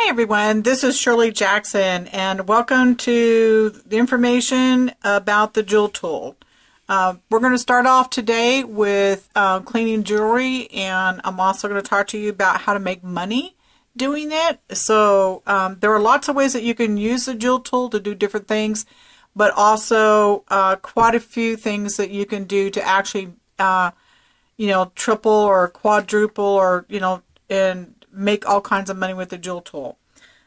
Hi everyone, this is Shirley Jackson and welcome to the information about the Jool Tool. We're going to start off today with cleaning jewelry, and I'm also going to talk to you about how to make money doing it. So there are lots of ways that you can use the Jool Tool to do different things, but also quite a few things that you can do to actually triple or quadruple or and make all kinds of money with the Jool Tool.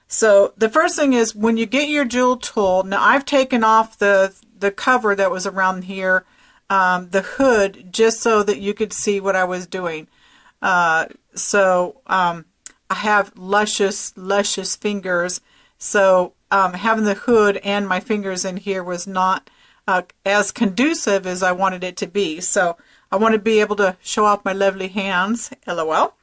So the first thing is, when you get your Jool Tool, now I've taken off the cover that was around here, the hood, just so that you could see what I was doing. I have luscious fingers, so having the hood and my fingers in here was not as conducive as I wanted it to be. So I want to be able to show off my lovely hands, LOL.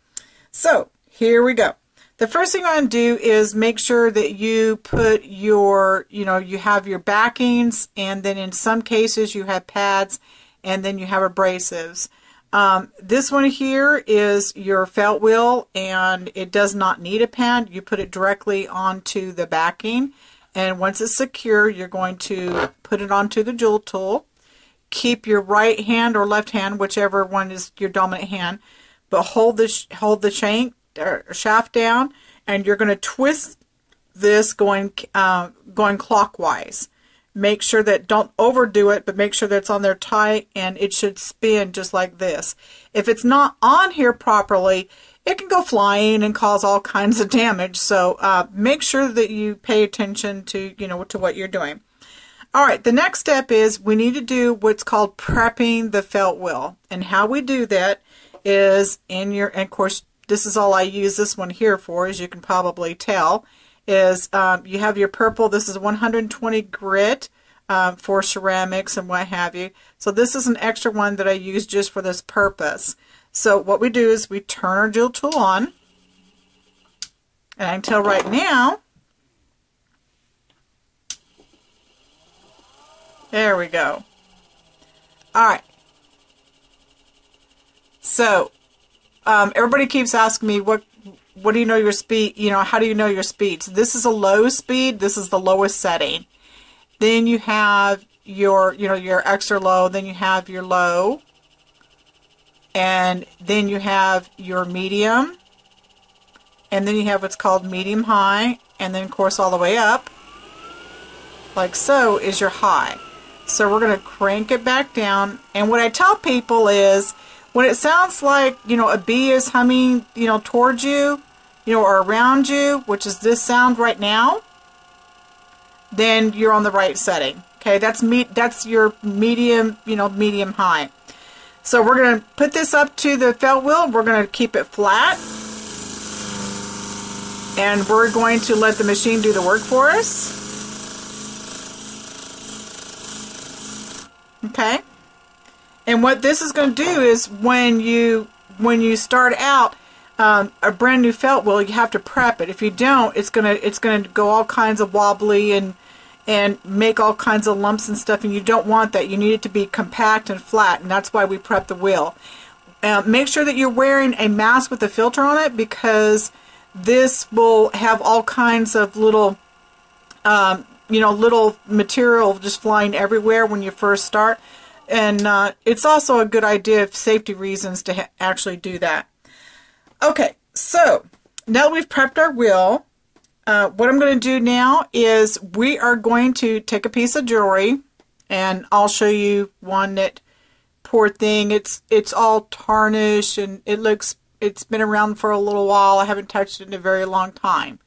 So here we go. The first thing I'm going to do is make sure that you put your, you have your backings, and then in some cases you have pads, and then you have abrasives. This one here is your felt wheel, and it does not need a pad. You put it directly onto the backing, and once it's secure, you're going to put it onto the Jool Tool. Keep your right hand or left hand, whichever one is your dominant hand, but hold the shank or shaft down, and you're going to twist this going clockwise. Make sure that, don't overdo it, but make sure that it's on there tight, and it should spin just like this. If it's not on here properly, it can go flying and cause all kinds of damage. So make sure that you pay attention to to what you're doing. All right, the next step is we need to do what's called prepping the felt wheel, and how we do that is and of course, this is all I use this one here for, as you can probably tell, is you have your purple. This is 120 grit for ceramics and what have you. So this is an extra one that I use just for this purpose. So what we do is we turn our Jool Tool on, and I can tell right now, there we go. All right. So everybody keeps asking me, what do you know your speed, how do you know your speeds? This is a low speed. This is the lowest setting. Then you have your, your extra low, then you have your low, and then you have your medium, and then you have what's called medium high, and then of course all the way up, like so, is your high. So we're going to crank it back down, and what I tell people is, when it sounds like, a bee is humming, towards you, or around you, which is this sound right now, then you're on the right setting. Okay, that's your medium, medium high. So we're going to put this up to the felt wheel. We're going to keep it flat, and we're going to let the machine do the work for us. Okay. And what this is going to do is, when you start out a brand new felt wheel, you have to prep it. If you don't, it's gonna go all kinds of wobbly and make all kinds of lumps and stuff, and you don't want that. You need it to be compact and flat, and that's why we prep the wheel. Make sure that you're wearing a mask with a filter on it, because this will have all kinds of little little material just flying everywhere when you first start. And it's also a good idea, for safety reasons, to actually do that. Okay, so now that we've prepped our wheel, what I'm going to do now is we are going to take a piece of jewelry, and I'll show you one that, poor thing, it's all tarnished, and it's been around for a little while. I haven't touched it in a very long time.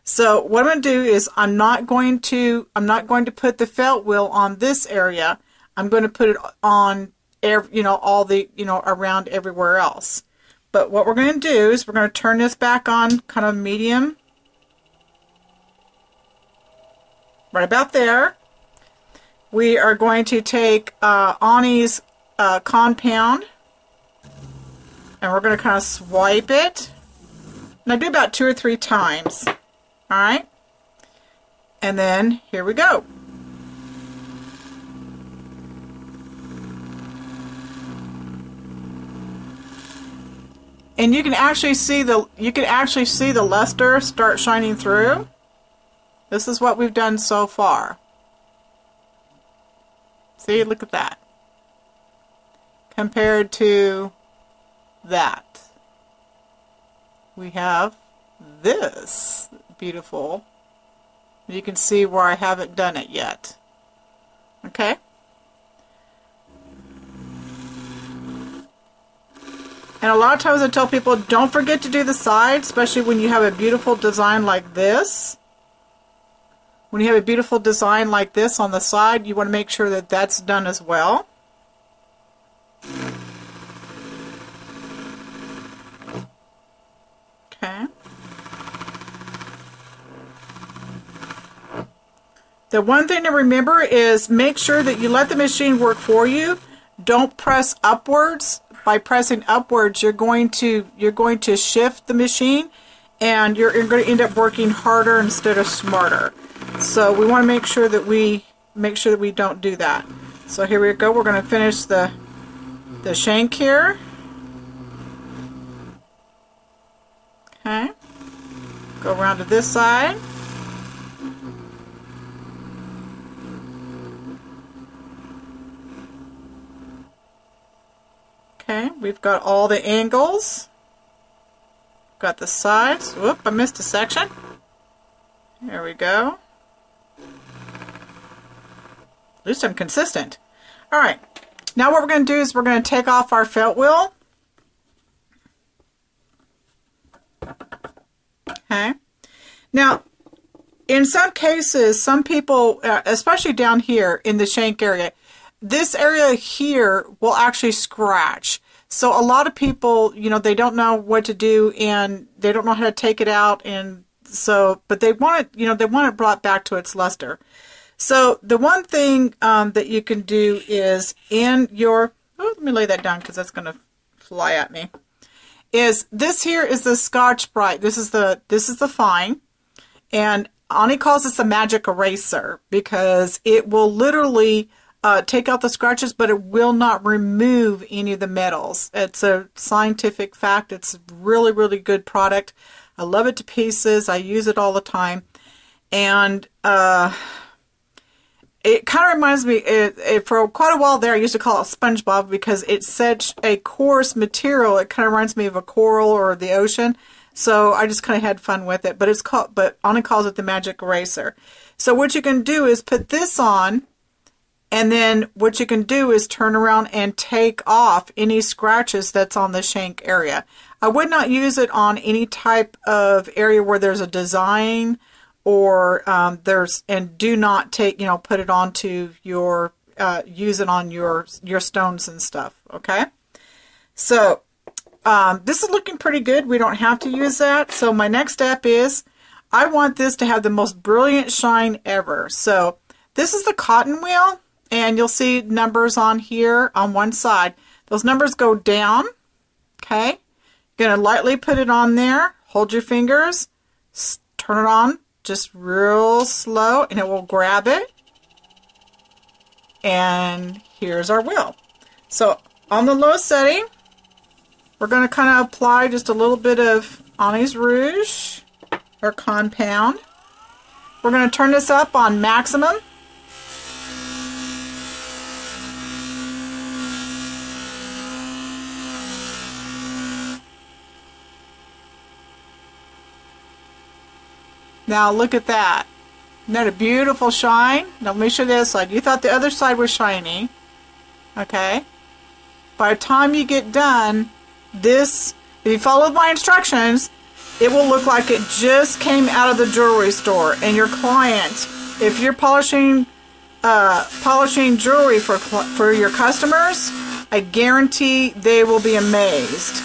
So what I'm going to do is, I'm not going to put the felt wheel on this area. I'm going to put it on, all the, around everywhere else. But what we're going to do is we're going to turn this back on kind of medium, right about there. We are going to take Ani's compound, and we're going to kind of swipe it. And I do about 2 or 3 times. All right. And then here we go. And you can actually see the luster start shining through. This is what we've done so far. See, look at that. Compared to that, we have this beautiful. You can see where I haven't done it yet. Okay? And a lot of times I tell people, don't forget to do the side, especially when you have a beautiful design like this. When you have a beautiful design like this on the side, you want to make sure that that's done as well. Okay. The one thing to remember is make sure that you let the machine work for you. Don't press upwards. By pressing upwards, you're going to shift the machine, and you're going to end up working harder instead of smarter. So we want to make sure that we don't do that. So here we go. We're going to finish the shank here. Okay. Go around to this side. Okay, we've got all the angles. Got the sides. Whoop, I missed a section. There we go. At least I'm consistent. Alright, now what we're going to do is we're going to take off our felt wheel. Okay. Now, in some cases, some people, especially down here in the shank area, this area here will actually scratch. So a lot of people, you know, they don't know what to do and they don't know how to take it out, and so, but they want it, you know, they want it brought back to its luster. So the one thing that you can do is in your, oh, let me lay that down because that's going to fly at me. Is this here is the Scotch-Brite. This is the fine, and Ani calls this a magic eraser because it will literally take out the scratches, but it will not remove any of the metals. It's a scientific fact. It's a really, really good product. I love it to pieces. I use it all the time. And it kind of reminds me, for quite a while there, I used to call it SpongeBob because it's such a coarse material. It kind of reminds me of a coral or the ocean. So I just kind of had fun with it. But Anna calls it the magic eraser. So what you can do is put this on, and then what you can do is turn around and take off any scratches that's on the shank area. I would not use it on any type of area where there's a design or and do not take, you know, put it onto your, use it on your stones and stuff, okay? So this is looking pretty good. We don't have to use that. So my next step is I want this to have the most brilliant shine ever. So this is the cotton wheel. And you'll see numbers on here on one side. Those numbers go down. Okay. You're going to lightly put it on there. Hold your fingers. Turn it on just real slow, and it will grab it. And here's our wheel. So on the low setting, we're going to kind of apply just a little bit of Ani's Rouge or compound. We're going to turn this up on maximum. Now look at that. Isn't that a beautiful shine? Now let me show you the other side. You thought the other side was shiny. Okay. By the time you get done, this, if you follow my instructions, it will look like it just came out of the jewelry store. And your client, if you're polishing jewelry for your customers, I guarantee they will be amazed.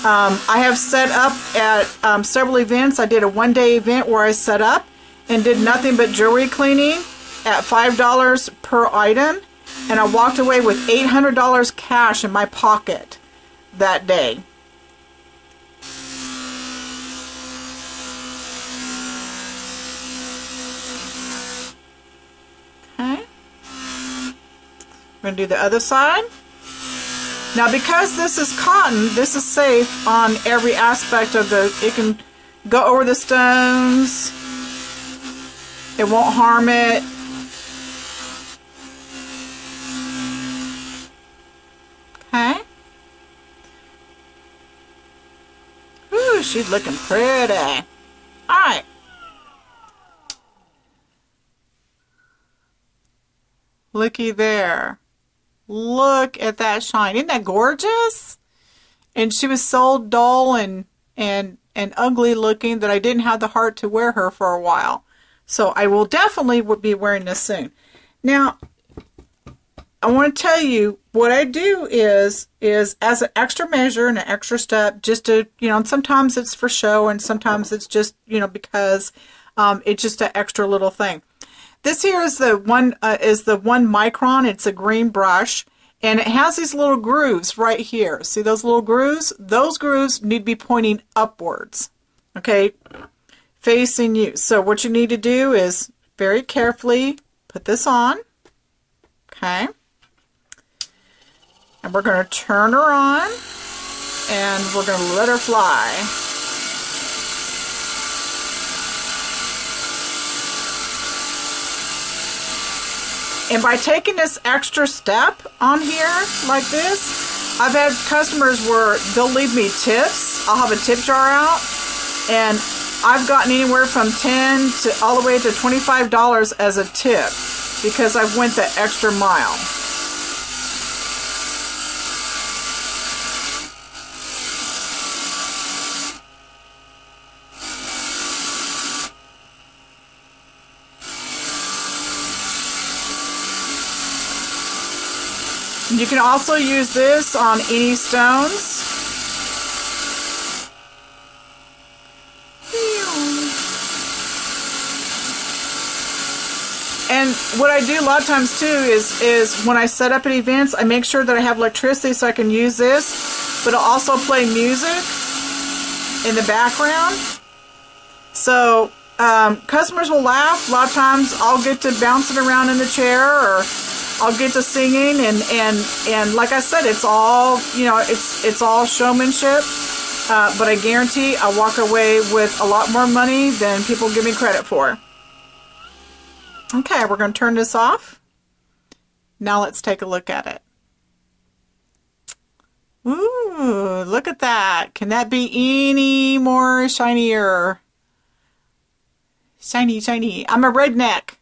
I have set up at several events. I did a one-day event where I set up and did nothing but jewelry cleaning at $5 per item, and I walked away with $800 cash in my pocket that day. Okay. I'm going to do the other side. Now because this is cotton, this is safe on every aspect of the, it can go over the stones, it won't harm it. Okay. Ooh, she's looking pretty. Alright. Looky there. Look at that shine. Isn't that gorgeous? And she was so dull and ugly looking that I didn't have the heart to wear her for a while. So I will definitely be wearing this soon. Now, I want to tell you what I do is as an extra measure and an extra step, just to, you know, and sometimes it's for show and sometimes it's just, you know, because it's just an extra little thing. This here is the 1 micron. It's a green brush, and it has these little grooves right here. See those little grooves? Those grooves need to be pointing upwards, okay, facing you. So what you need to do is very carefully put this on, okay, and we're going to turn her on, and we're going to let her fly. And by taking this extra step on here like this, I've had customers where they'll leave me tips. I'll have a tip jar out, and I've gotten anywhere from $10 to all the way to $25 as a tip because I've went the extra mile. You can also use this on any stones. And what I do a lot of times too is when I set up at events, I make sure that I have electricity so I can use this, but I'll also play music in the background. So customers will laugh. A lot of times I'll get to bouncing around in the chair, or I'll get to singing, and like I said, it's all, you know, it's all showmanship, but I guarantee I'll walk away with a lot more money than people give me credit for. Okay, we're going to turn this off. Now let's take a look at it. Ooh, look at that. Can that be any more shinier? Shiny, shiny. I'm a redneck.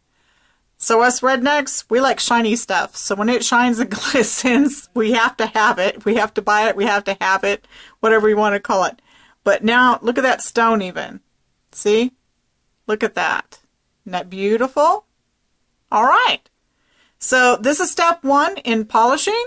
So us rednecks, we like shiny stuff. So when it shines and glistens, we have to have it. We have to buy it. We have to have it. Whatever you want to call it. But now, look at that stone even. See? Look at that. Isn't that beautiful? All right. So this is step 1 in polishing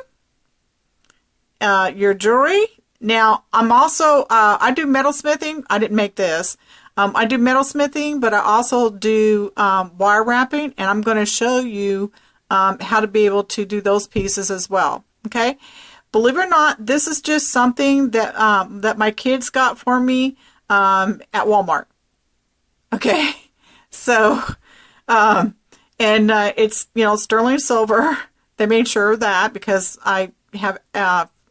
your jewelry. Now, I'm also, I do metalsmithing. I didn't make this. I do metalsmithing, but I also do wire wrapping, and I'm going to show you how to be able to do those pieces as well. Okay, believe it or not, this is just something that that my kids got for me at Walmart. Okay, so it's, you know, sterling silver. They made sure of that because I have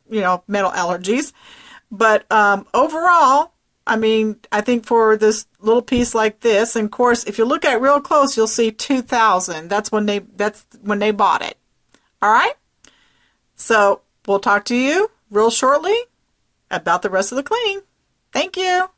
you know, metal allergies, but overall, I mean, I think for this little piece like this, and of course, if you look at it real close, you'll see 2000. That's when they bought it. All right? So, we'll talk to you real shortly about the rest of the cleaning. Thank you.